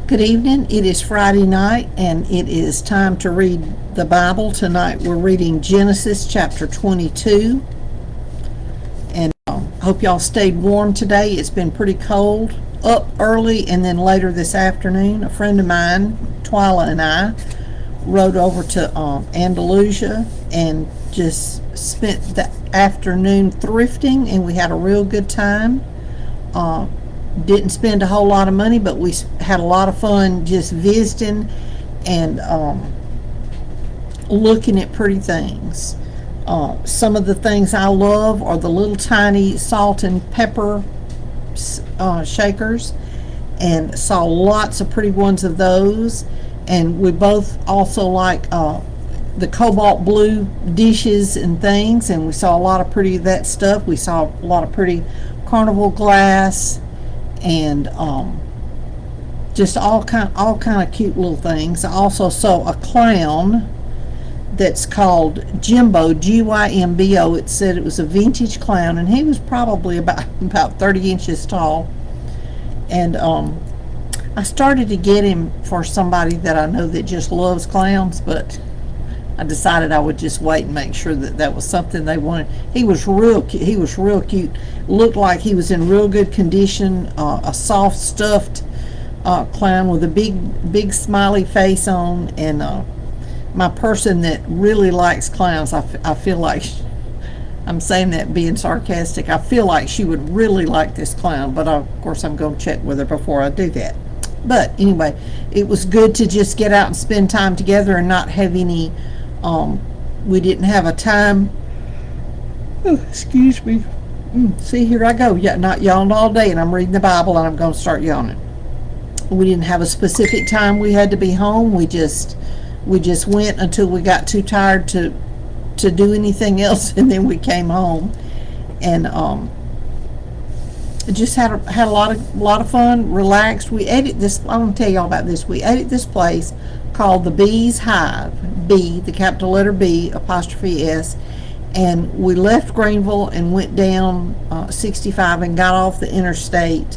Good evening. It is Friday night and it is time to read the Bible. Tonight we're reading Genesis chapter 22. And I hope y'all stayed warm today. It's been pretty cold up early and then later this afternoon. A friend of mine, Twyla, and I rode over to Andalusia and just spent the afternoon thrifting, and we had a real good time. Didn't spend a whole lot of money, but we had a lot of fun just visiting and looking at pretty things. Some of the things I love are the little tiny salt and pepper shakers, and saw lots of pretty ones of those. And we both also like the cobalt blue dishes and things, and we saw a lot of pretty of that stuff. We saw a lot of pretty carnival glass and just all kind of cute little things. I also saw a clown that's called Jimbo, Gymbo. It said it was a vintage clown, and he was probably about 30 inches tall. And I started to get him for somebody that I know that just loves clowns, but I decided I would just wait and make sure that that was something they wanted. He was real cute. Looked like he was in real good condition. A soft stuffed clown with a big smiley face on. And my person that really likes clowns, I feel like I'm saying that being sarcastic. I feel like she would really like this clown, but of course I'm going to check with her before I do that. But anyway, it was good to just get out and spend time together and not have any. We didn't have a time. Oh, excuse me. See, here I go. Yeah, not yawned all day, and I'm reading the Bible, and I'm going to start yawning. We didn't have a specific time we had to be home. We just went until we got too tired to do anything else, and then we came home, and just had a lot of fun, relaxed. We ate at this. I want to tell y'all about this. We ate at this place called the Bee's Hive. B, the capital letter B, apostrophe S. And we left Greenville and went down 65 and got off the interstate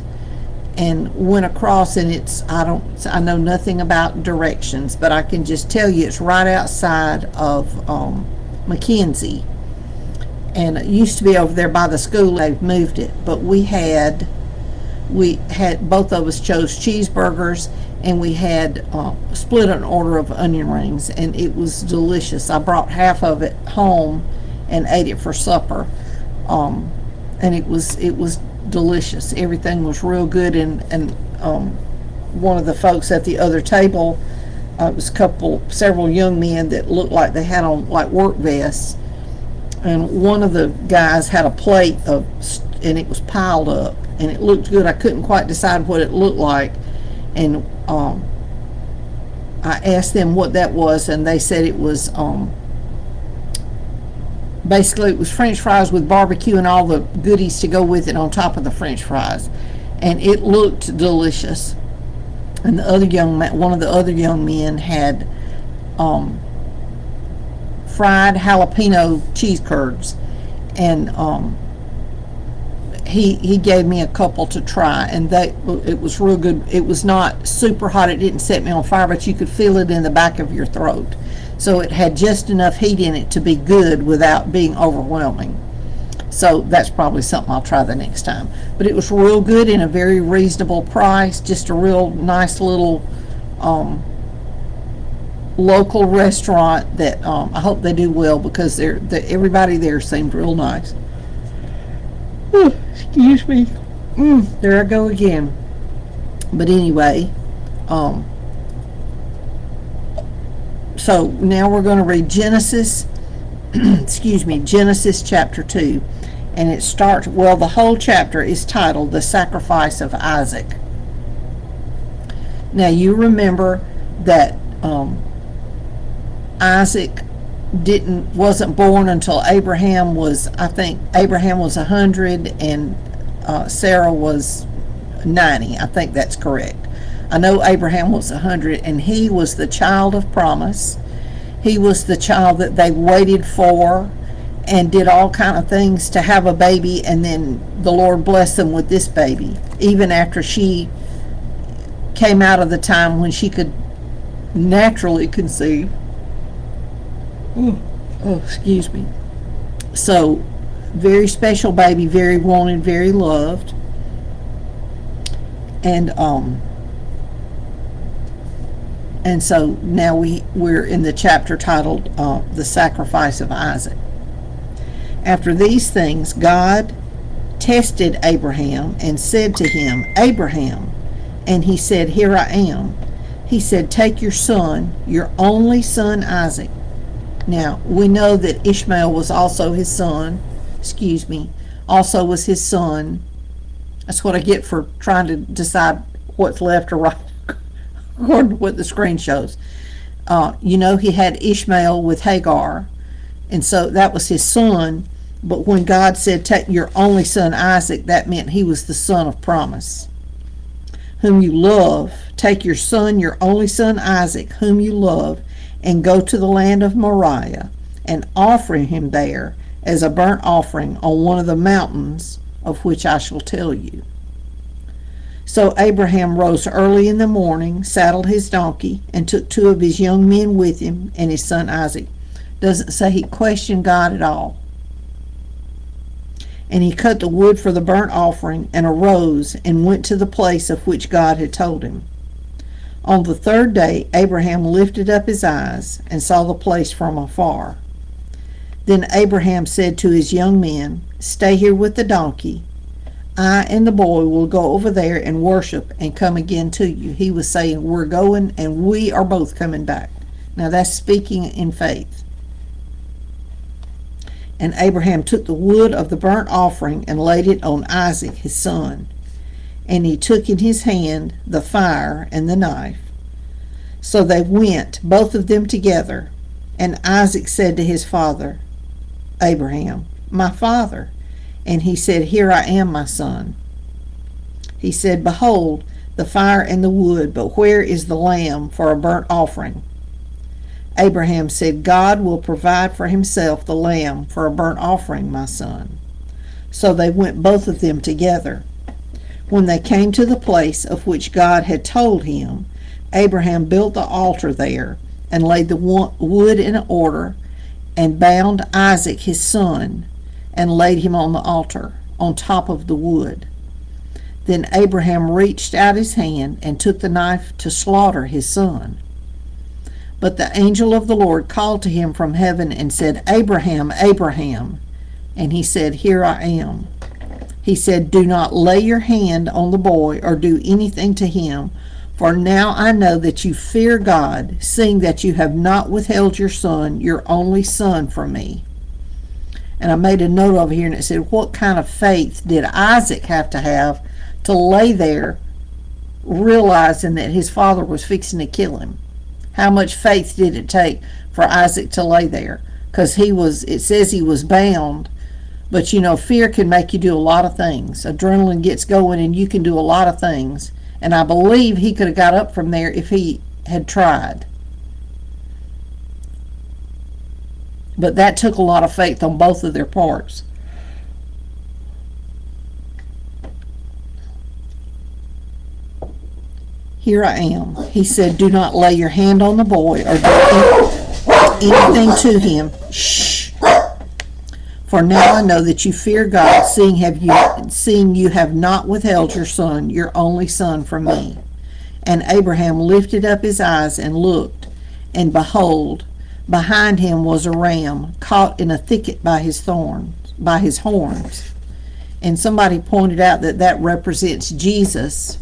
and went across, and I know nothing about directions, but I can just tell you it's right outside of McKenzie. And it used to be over there by the school. They've moved it, but we had both of us chose cheeseburgers, and we had split an order of onion rings, and it was delicious. I brought half of it home and ate it for supper, and it was delicious. Everything was real good, and one of the folks at the other table, it was several young men that looked like they had on like work vests, and one of the guys had a plate and it was piled up, and it looked good. I couldn't quite decide what it looked like, and I asked them what that was, and they said it was basically it was French fries with barbecue and all the goodies to go with it on top of the French fries, and it looked delicious. And one of the other young men had fried jalapeno cheese curds, and he gave me a couple to try, and it was real good. It was not super hot. It didn't set me on fire, but you could feel it in the back of your throat. So it had just enough heat in it to be good without being overwhelming. So that's probably something I'll try the next time. But it was real good in a very reasonable price. Just a real nice little local restaurant that I hope they do well, because everybody there seemed real nice. Ooh, excuse me. There I go again. But anyway, so now we're going to read Genesis, Genesis chapter 2. And it starts, the whole chapter is titled The Sacrifice of Isaac. Now you remember that Isaac wasn't born until Abraham was 100 and Sarah was 90. I think that's correct. I know Abraham was 100, and he was the child of promise. He was the child that they waited for and did all kind of things to have a baby, and then the Lord blessed them with this baby, even after she came out of the time when she could naturally conceive. Oh, excuse me. So, very special baby, very wanted, very loved. And so now we're in the chapter titled The Sacrifice of Isaac. After these things, God tested Abraham and said to him, Abraham. And he said, Here I am. He said, Take your son, your only son Isaac. Now, we know that Ishmael was also his son. Also was his son. That's what I get for trying to decide what's left or right, according to what the screen shows. He had Ishmael with Hagar, and so that was his son. But when God said, Take your only son Isaac, that meant he was the son of promise, whom you love. Take your son, your only son Isaac, whom you love, and go to the land of Moriah, and offer him there as a burnt offering on one of the mountains of which I shall tell you. So Abraham rose early in the morning, saddled his donkey, and took 2 of his young men with him and his son Isaac. Doesn't say he questioned God at all. And he cut the wood for the burnt offering, and arose and went to the place of which God had told him. On the 3rd day Abraham lifted up his eyes and saw the place from afar. Then Abraham said to his young men, Stay here with the donkey. I and the boy will go over there and worship and come again to you. He was saying, we're going and we are both coming back. Now that's speaking in faith. And Abraham took the wood of the burnt offering and laid it on Isaac his son. And he took in his hand the fire and the knife. So they went, both of them together. And Isaac said to his father, Abraham, My father. And he said, Here I am, my son. He said, Behold, the fire and the wood, but where is the lamb for a burnt offering? Abraham said, God will provide for himself the lamb for a burnt offering, my son. So they went both of them together. When they came to the place of which God had told him, Abraham built the altar there and laid the wood in order and bound Isaac his son and laid him on the altar on top of the wood. Then Abraham reached out his hand and took the knife to slaughter his son. But the angel of the Lord called to him from heaven and said, Abraham, Abraham. And he said, Here I am. He said, Do not lay your hand on the boy or do anything to him, for now I know that you fear God, seeing that you have not withheld your son, your only son, from me. And I made a note over here and it said, what kind of faith did Isaac have to lay there realizing that his father was fixing to kill him? How much faith did it take for Isaac to lay there? Because it says he was bound, but fear can make you do a lot of things. Adrenaline gets going and you can do a lot of things. And I believe he could have got up from there if he had tried. But that took a lot of faith on both of their parts. Here I am. He said, Do not lay your hand on the boy or do anything to him. Shh. For now I know that you fear God, seeing you have not withheld your son, your only son, from me. And Abraham lifted up his eyes and looked, and behold, behind him was a ram caught in a thicket by his horns. And somebody pointed out that represents Jesus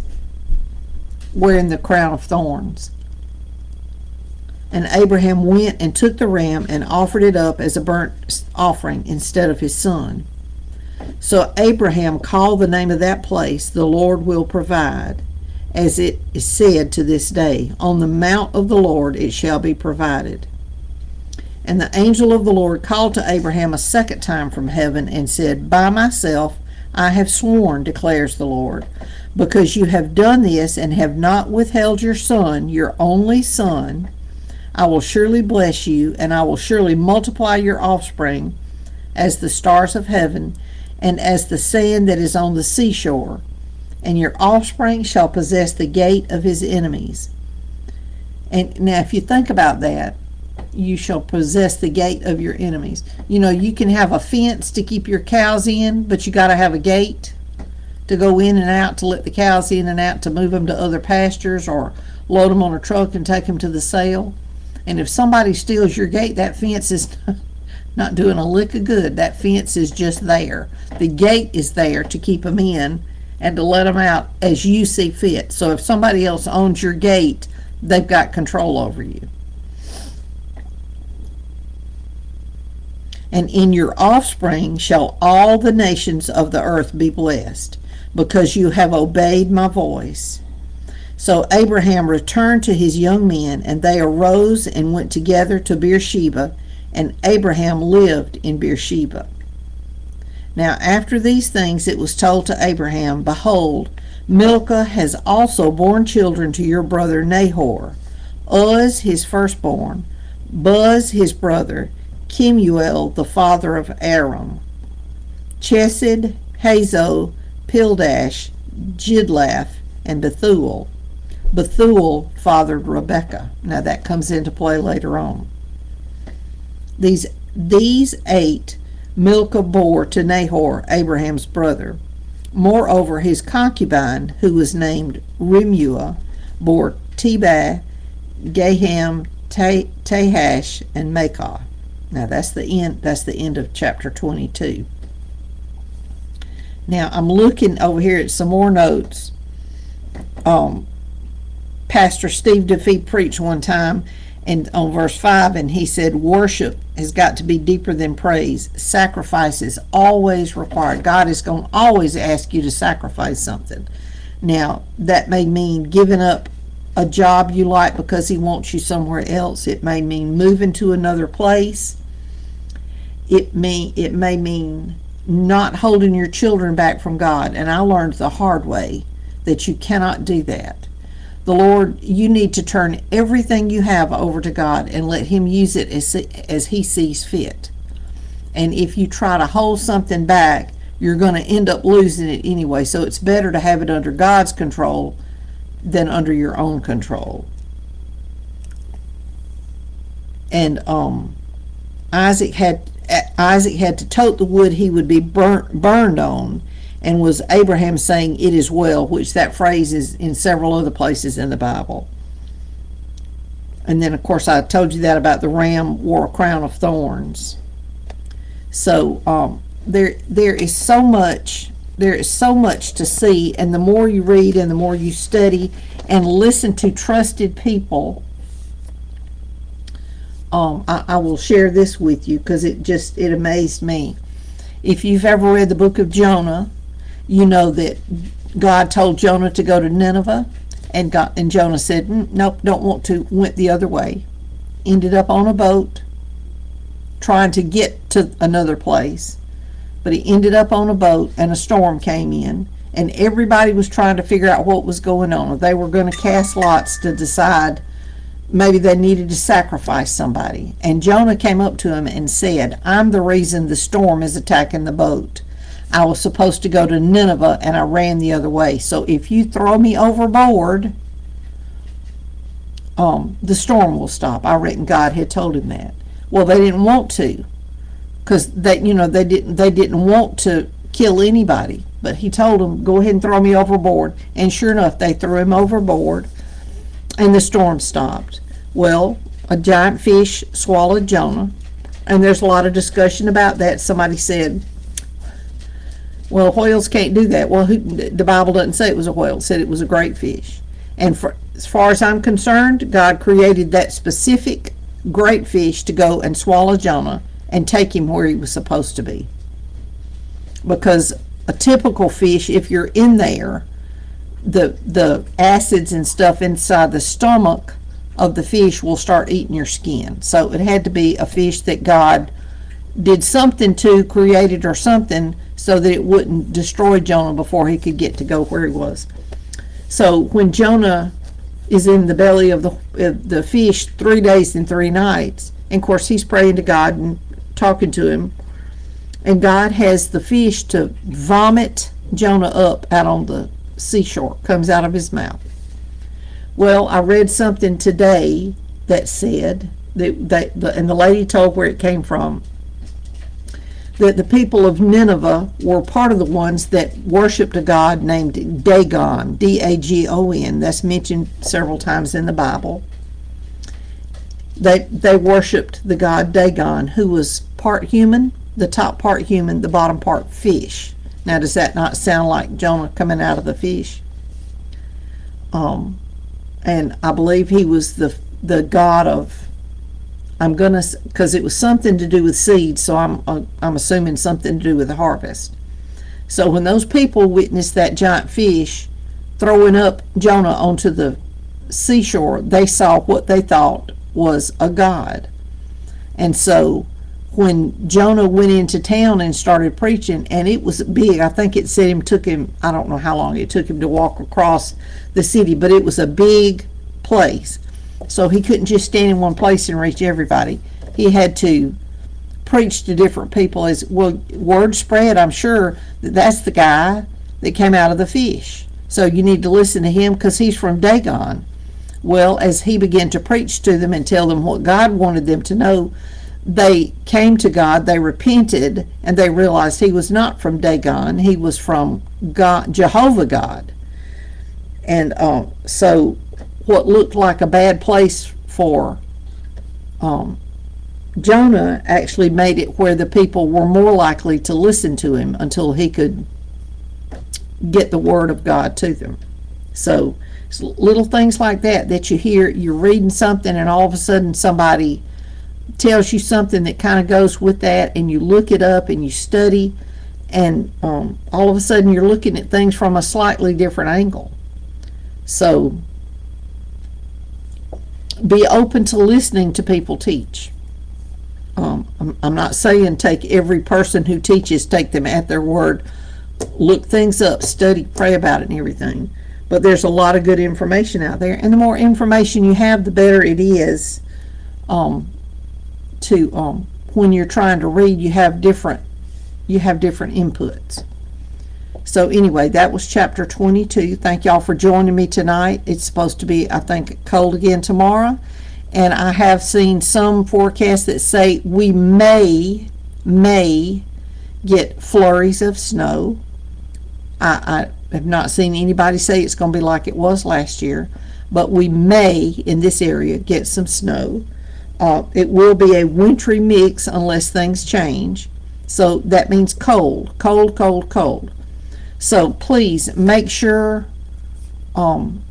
wearing the crown of thorns. And Abraham went and took the ram and offered it up as a burnt offering instead of his son. So Abraham called the name of that place, The Lord Will Provide, as it is said to this day, On the mount of the Lord it shall be provided. And the angel of the Lord called to Abraham a second time from heaven and said, By myself I have sworn, declares the Lord, because you have done this and have not withheld your son, your only son, I will surely bless you, and I will surely multiply your offspring as the stars of heaven and as the sand that is on the seashore. and your offspring shall possess the gate of his enemies. And now if you think about that, you shall possess the gate of your enemies. You know, you can have a fence to keep your cows in, but you got to have a gate to go in and out, to let the cows in and out, to move them to other pastures or load them on a truck and take them to the sale. And if somebody steals your gate, that fence is not doing a lick of good. That fence is just there. The gate is there to keep them in and to let them out as you see fit. So if somebody else owns your gate, they've got control over you. And in your offspring shall all the nations of the earth be blessed, because you have obeyed my voice. So Abraham returned to his young men, and they arose and went together to Beersheba, and Abraham lived in Beersheba. Now after these things it was told to Abraham, Behold, Milcah has also borne children to your brother Nahor, Uz his firstborn, Buz his brother, Kemuel the father of Aram, Chesed, Hazo, Pildash, Jidlaph, and Bethuel. Bethuel fathered Rebekah. Now that comes into play later on. These 8 Milcah bore to Nahor, Abraham's brother. Moreover, his concubine, who was named Remuah, bore Tebah, Gaham, Tahash, and Makah. Now that's the end. That's the end of chapter 22. Now I'm looking over here at some more notes. Pastor Steve DeFee preached one time, and on verse 5, and he said, worship has got to be deeper than praise. Sacrifice is always required. God is going to always ask you to sacrifice something. Now, that may mean giving up a job you like because he wants you somewhere else. It may mean moving to another place. It may mean not holding your children back from God. And I learned the hard way that you cannot do that. The Lord, you need to turn everything you have over to God and let him use it as he sees fit. And if you try to hold something back, you're going to end up losing it anyway. So it's better to have it under God's control than under your own control. And Isaac had to tote the wood he would be burned on, and was Abraham saying, it is well, which that phrase is in several other places in the Bible. And then, of course, I told you that about the ram wore a crown of thorns. So there is so much to see, and the more you read and the more you study and listen to trusted people, I will share this with you because it amazed me. If you've ever read the book of Jonah, you know that God told Jonah to go to Nineveh, and Jonah said, nope, don't want to, went the other way. Ended up on a boat trying to get to another place. But he ended up on a boat, and a storm came in, and everybody was trying to figure out what was going on. They were going to cast lots to decide maybe they needed to sacrifice somebody. And Jonah came up to him and said, I'm the reason the storm is attacking the boat. I was supposed to go to Nineveh, and I ran the other way. So if you throw me overboard, the storm will stop. I reckon God had told him that. Well, they didn't want to, because they didn't want to kill anybody. But he told them, go ahead and throw me overboard. And sure enough, they threw him overboard, and the storm stopped. Well, a giant fish swallowed Jonah, and there's a lot of discussion about that. Somebody said, well, whales can't do that. Well, the Bible doesn't say it was a whale. It said it was a great fish. And as far as I'm concerned, God created that specific great fish to go and swallow Jonah and take him where he was supposed to be. Because a typical fish, if you're in there, the acids and stuff inside the stomach of the fish will start eating your skin. So it had to be a fish that God did something to, created or something, so that it wouldn't destroy Jonah before he could get to go where he was. So when Jonah is in the belly of the fish 3 days and 3 nights, and of course he's praying to God and talking to him, and God has the fish to vomit Jonah up out on seashore, comes out of his mouth. Well, I read something today that said and the lady told where it came from, that the people of Nineveh were part of the ones that worshipped a god named Dagon, Dagon. That's mentioned several times in the Bible. They worshipped the god Dagon, who was part human, the top part human, the bottom part fish. Now, does that not sound like Jonah coming out of the fish? And I believe he was the god of, because it was something to do with seeds, so I'm assuming something to do with the harvest. So when those people witnessed that giant fish throwing up Jonah onto the seashore, they saw what they thought was a god. And so when Jonah went into town and started preaching, and it was big, I think it said took him, I don't know how long it took him to walk across the city, but it was a big place. So he couldn't just stand in one place and reach everybody. He had to preach to different people. As well, word spread, I'm sure, that's the guy that came out of the fish. So you need to listen to him because he's from Dagon. Well, as he began to preach to them and tell them what God wanted them to know, they came to God, they repented, and they realized he was not from Dagon. He was from God, Jehovah God. And so what looked like a bad place for Jonah actually made it where the people were more likely to listen to him until he could get the word of God to them. So it's little things like that you hear. You're reading something and all of a sudden somebody tells you something that kind of goes with that, and you look it up and you study, and all of a sudden you're looking at things from a slightly different angle. So be open to listening to people teach. I'm not saying take every person who teaches, take them at their word. Look things up, study, pray about it and everything. But there's a lot of good information out there, and the more information you have, the better it is when you're trying to read, you have different inputs. So anyway, that was chapter 22. Thank y'all for joining me tonight. It's supposed to be, I think, cold again tomorrow. And I have seen some forecasts that say we may get flurries of snow. I have not seen anybody say it's going to be like it was last year, but we may, in this area, get some snow. It will be a wintry mix unless things change. So that means cold, cold, cold, cold. So please make sure you've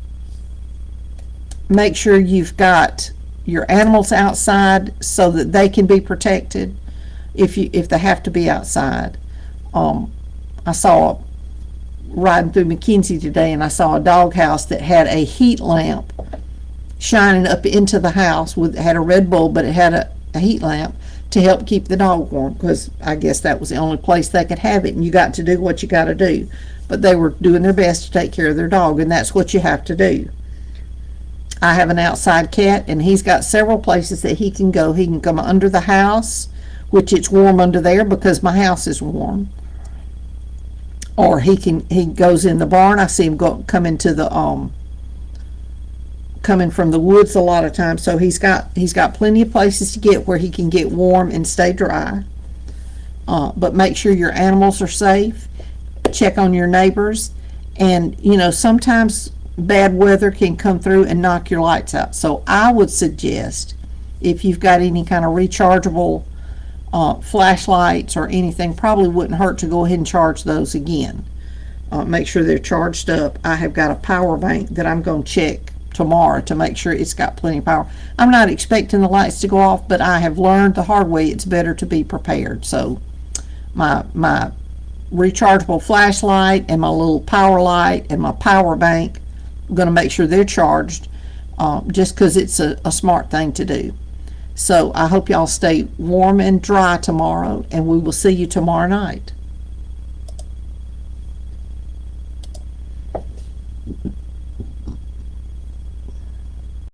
got your animals outside so that they can be protected if they have to be outside. I saw riding through McKenzie today, and I saw a doghouse that had a heat lamp shining up into the house. It had a red bulb, but it had a heat lamp to help keep the dog warm, because I guess that was the only place they could have it, and you got to do what you got to do. But they were doing their best to take care of their dog, and that's what you have to do. I have an outside cat, and he's got several places that he can go. He can come under the house, which it's warm under there because my house is warm. Or he goes in the barn. I see him coming from the woods a lot of times. So he's got plenty of places to get where he can get warm and stay dry. But make sure your animals are safe. Check on your neighbors. And sometimes bad weather can come through and knock your lights out. So I would suggest, if you've got any kind of rechargeable flashlights or anything, probably wouldn't hurt to go ahead and charge those again. Make sure they're charged up. I have got a power bank that I'm going to check tomorrow to make sure it's got plenty of power. I'm not expecting the lights to go off, but I have learned the hard way it's better to be prepared. So my rechargeable flashlight and my little power light and my power bank, I'm going to make sure they're charged, just because it's a smart thing to do. So I hope y'all stay warm and dry tomorrow, and we will see you tomorrow night.